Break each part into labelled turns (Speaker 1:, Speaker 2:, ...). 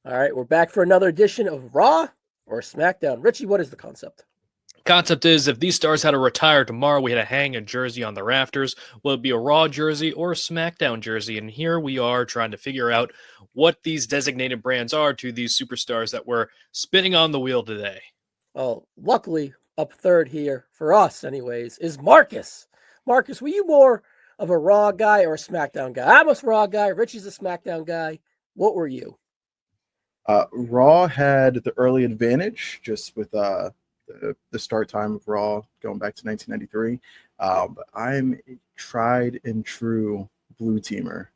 Speaker 1: All right, we're back for another edition of Raw or SmackDown. Richie, what is the concept?
Speaker 2: Concept is if these stars had to retire tomorrow, we had to hang a jersey on the rafters. Will it be a Raw jersey or a SmackDown jersey? And here we are trying to figure out what these designated brands are to these superstars that we're spinning on the wheel today.
Speaker 1: Well, luckily, up third here, for us anyways, is Marcus. Marcus, were you more of a Raw guy or a SmackDown guy? I'm a Raw guy. Richie's a SmackDown guy. What were you?
Speaker 3: Raw had the early advantage just with the start time of Raw going back to 1993. But I'm a tried and true blue teamer.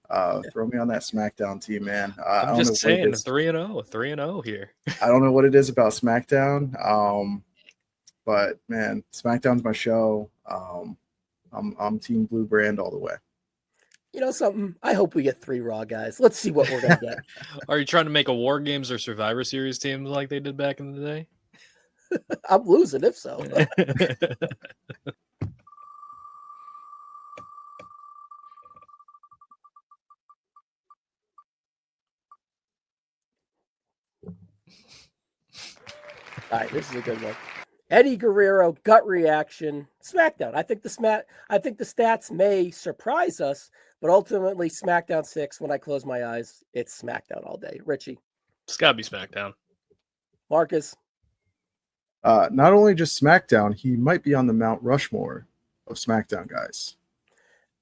Speaker 3: Throw me on that SmackDown team, man.
Speaker 2: I'm just saying, 3-0 here.
Speaker 3: I don't know what it is about SmackDown, but man, SmackDown's my show. I'm Team Blue Brand all the way.
Speaker 1: You know something? I hope we get 3 Raw guys. Let's see what we're going to get.
Speaker 2: Are you trying to make a War Games or Survivor Series team like they did back in the day?
Speaker 1: I'm losing if so. All right, this is a good one. Eddie Guerrero gut reaction SmackDown. I think the stats may surprise us, but ultimately SmackDown 6. When I close my eyes, it's SmackDown all day. Richie,
Speaker 2: it's gotta be SmackDown.
Speaker 1: Marcus,
Speaker 3: not only just SmackDown, he might be on the Mount Rushmore of SmackDown guys.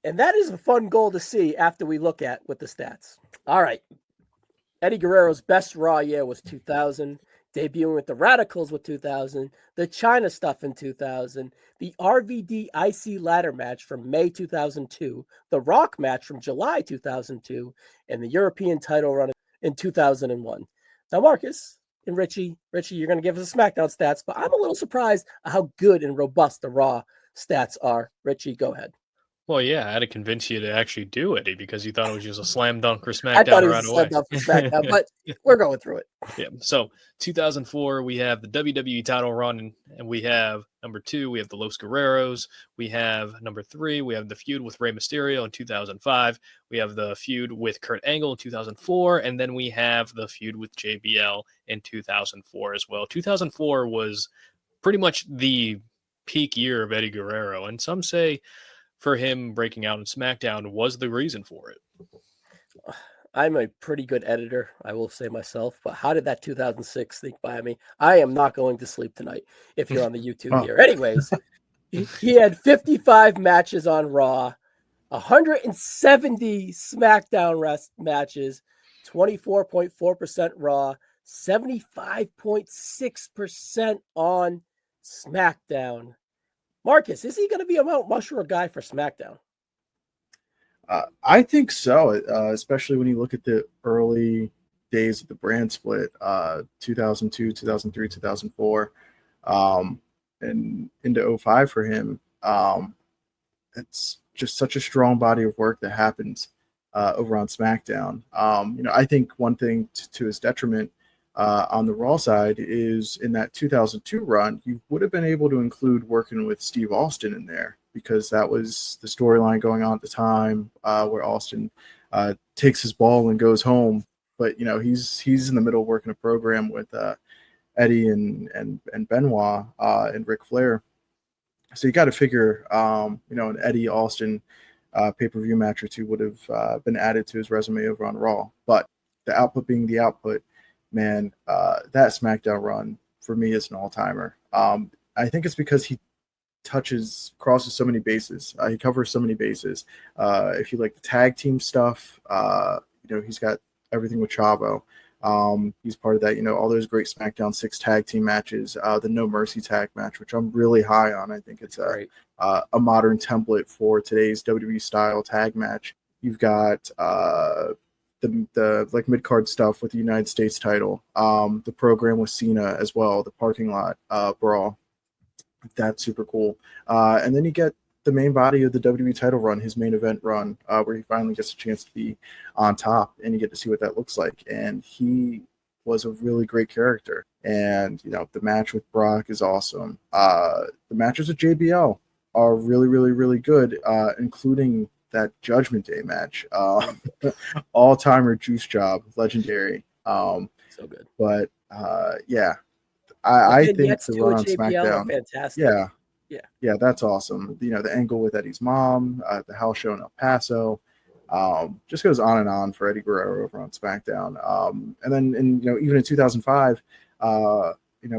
Speaker 1: And that is a fun goal to see after we look at with the stats. All right, Eddie Guerrero's best Raw year was 2000. Debuting with the Radicals with 2000, the China stuff in 2000, the RVD IC ladder match from May 2002, the Rock match from July 2002, and the European title run in 2001. Now, Marcus and Richie, you're going to give us the SmackDown stats, but I'm a little surprised at how good and robust the Raw stats are. Richie, go ahead.
Speaker 2: Well, yeah, I had to convince you to actually do it because you thought it was just a slam dunk for SmackDown.
Speaker 1: I thought it was a slam dunk for SmackDown, but we're going through it.
Speaker 2: Yeah. So 2004, we have the WWE title run, and we have number 2, we have the Los Guerreros. We have number 3, we have the feud with Rey Mysterio in 2005. We have the feud with Kurt Angle in 2004, and then we have the feud with JBL in 2004 as well. 2004 was pretty much the peak year of Eddie Guerrero, and some say for him breaking out in SmackDown was the reason for it.
Speaker 1: I'm a pretty good editor, I will say myself, but how did that 2006 sneak by me? I am not going to sleep tonight if you're on the YouTube here. Anyways, he had 55 matches on Raw, 170 SmackDown matches, 24.4% Raw, 75.6% on SmackDown. Marcus, is he going to be a Mount Rushmore guy for SmackDown?
Speaker 3: I think so, especially when you look at the early days of the brand split, 2002, 2003, 2004, and into 05 for him. It's just such a strong body of work that happens over on SmackDown. I think one thing to his detriment on the Raw side is in that 2002 run, you would have been able to include working with Steve Austin in there because that was the storyline going on at the time where Austin takes his ball and goes home. But, he's in the middle working a program with Eddie and Benoit and Ric Flair. So you got to figure, an Eddie Austin pay-per-view match or two would have been added to his resume over on Raw. But the output being the output, man, that SmackDown run for me is an all-timer. I think it's because he crosses so many bases. He covers so many bases. If you like the tag team stuff, he's got everything with Chavo. He's part of that, all those great SmackDown 6 tag team matches, the No Mercy tag match, which I'm really high on. I think it's a modern template for today's WWE style tag match. You've got the like mid-card stuff with the United States title, the program with Cena as well, the parking lot brawl. That's super cool. And then you get the main body of the WWE title run, his main event run, where he finally gets a chance to be on top, and you get to see what that looks like. And he was a really great character. And, the match with Brock is awesome. The matches with JBL are really, really, really good, including that Judgment Day match. All-timer juice job, legendary.
Speaker 1: So good.
Speaker 3: But yeah, I think
Speaker 1: vignettes
Speaker 3: the
Speaker 1: too
Speaker 3: run
Speaker 1: with
Speaker 3: on
Speaker 1: JBL are
Speaker 3: SmackDown,
Speaker 1: fantastic.
Speaker 3: yeah, that's awesome. The angle with Eddie's mom, the house show in El Paso, just goes on and on for Eddie Guerrero over on SmackDown. And then, even in 2005,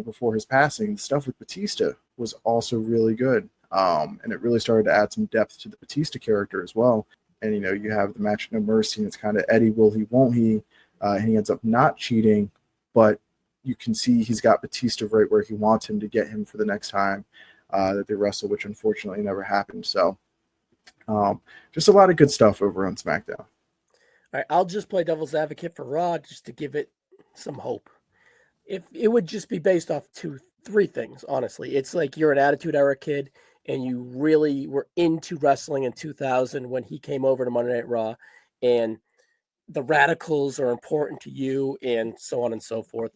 Speaker 3: before his passing, stuff with Batista was also really good. And it really started to add some depth to the Batista character as well. And, you have the match No Mercy, and it's kind of Eddie, will he, won't he? And he ends up not cheating, but you can see he's got Batista right where he wants him to get him for the next time that they wrestle, which unfortunately never happened. So just a lot of good stuff over on SmackDown.
Speaker 1: All right, I'll just play devil's advocate for Raw just to give it some hope. If it would just be based off three things, honestly. It's like you're an Attitude Era kid and you really were into wrestling in 2000 when he came over to Monday Night Raw, and the Radicals are important to you, and so on and so forth.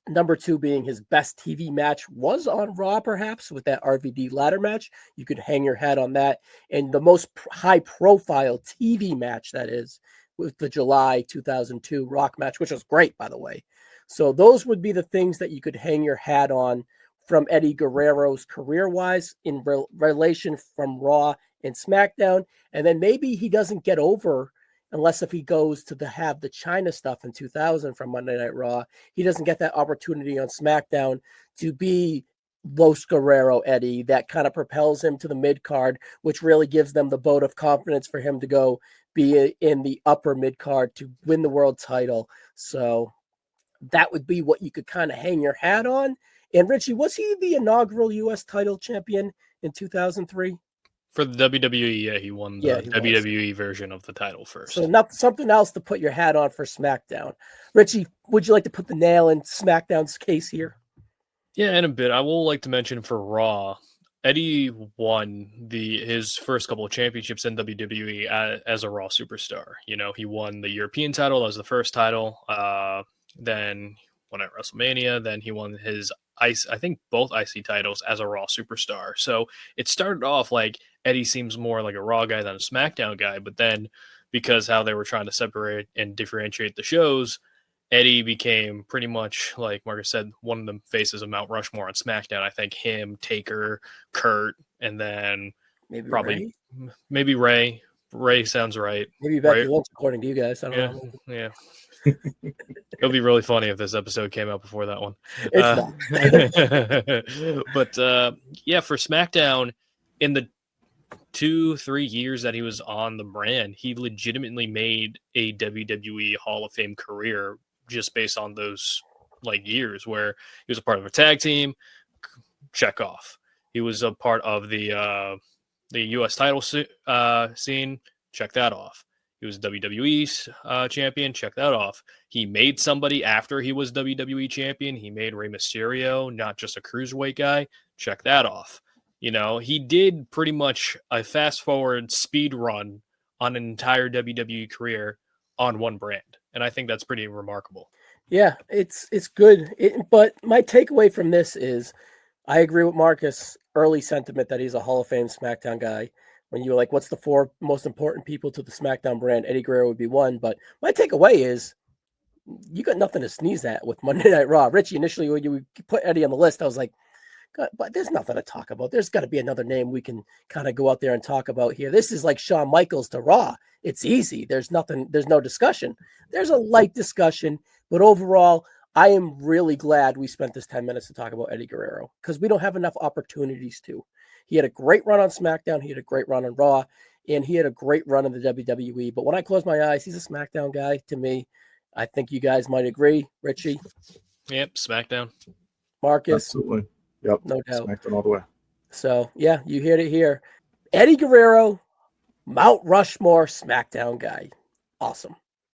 Speaker 1: Number two being his best TV match was on Raw, perhaps, with that RVD ladder match. You could hang your hat on that. And the most high-profile TV match, that is, with the July 2002 Rock match, which was great, by the way. So those would be the things that you could hang your hat on from Eddie Guerrero's career-wise in relation from Raw and SmackDown. And then maybe he doesn't get over, unless if he goes to have the China stuff in 2000 from Monday Night Raw, he doesn't get that opportunity on SmackDown to be Los Guerrero Eddie. That kind of propels him to the mid card, which really gives them the vote of confidence for him to go be in the upper mid card to win the world title. So that would be what you could kind of hang your hat on. And Richie, was he the inaugural U.S. title champion in 2003?
Speaker 2: For the WWE, yeah, he won the WWE version of the title first.
Speaker 1: So something else to put your hat on for SmackDown. Richie, would you like to put the nail in SmackDown's case here?
Speaker 2: Yeah, in a bit. I will like to mention for Raw, Eddie won his first couple of championships in WWE as a Raw superstar. He won the European title. That was the first title. Then won at WrestleMania. Then he won his I think both IC titles as a Raw superstar. So it started off like Eddie seems more like a Raw guy than a SmackDown guy. But then because how they were trying to separate and differentiate the shows, Eddie became pretty much, like Marcus said, one of the faces of Mount Rushmore on SmackDown. I think him, Taker, Kurt, and then maybe Ray. Ray sounds right.
Speaker 1: Maybe Becky Lynch, according to you guys. I don't know.
Speaker 2: Yeah. It would be really funny if this episode came out before that one.
Speaker 1: It's
Speaker 2: not. But for SmackDown, in the 2-3 years that he was on the brand, he legitimately made a WWE Hall of Fame career just based on those years where he was a part of a tag team. Check off. He was a part of the U.S. title scene. Check that off. He was WWE champion. Check that off. He made somebody after he was WWE champion. He made Rey Mysterio, not just a cruiserweight guy. Check that off. He did pretty much a fast forward speed run on an entire WWE career on one brand. And I think that's pretty remarkable.
Speaker 1: Yeah, it's good. But my takeaway from this is I agree with Marcus' early sentiment that he's a Hall of Fame SmackDown guy. When you were like, what's the four most important people to the SmackDown brand? Eddie Guerrero would be one. But my takeaway is you got nothing to sneeze at with Monday Night Raw. Richie, initially when you put Eddie on the list, I was like, God, but there's nothing to talk about. There's got to be another name we can kind of go out there and talk about here. This is like Shawn Michaels to Raw. It's easy. There's no discussion. There's a light discussion, but overall, I am really glad we spent this 10 minutes to talk about Eddie Guerrero because we don't have enough opportunities to. He had a great run on SmackDown. He had a great run on Raw, and he had a great run in the WWE. But when I close my eyes, he's a SmackDown guy to me. I think you guys might agree. Richie?
Speaker 2: Yep, SmackDown.
Speaker 1: Marcus?
Speaker 3: Absolutely. Yep.
Speaker 1: No doubt.
Speaker 3: SmackDown all the way.
Speaker 1: So, yeah, you heard it here. Eddie Guerrero, Mount Rushmore SmackDown guy. Awesome.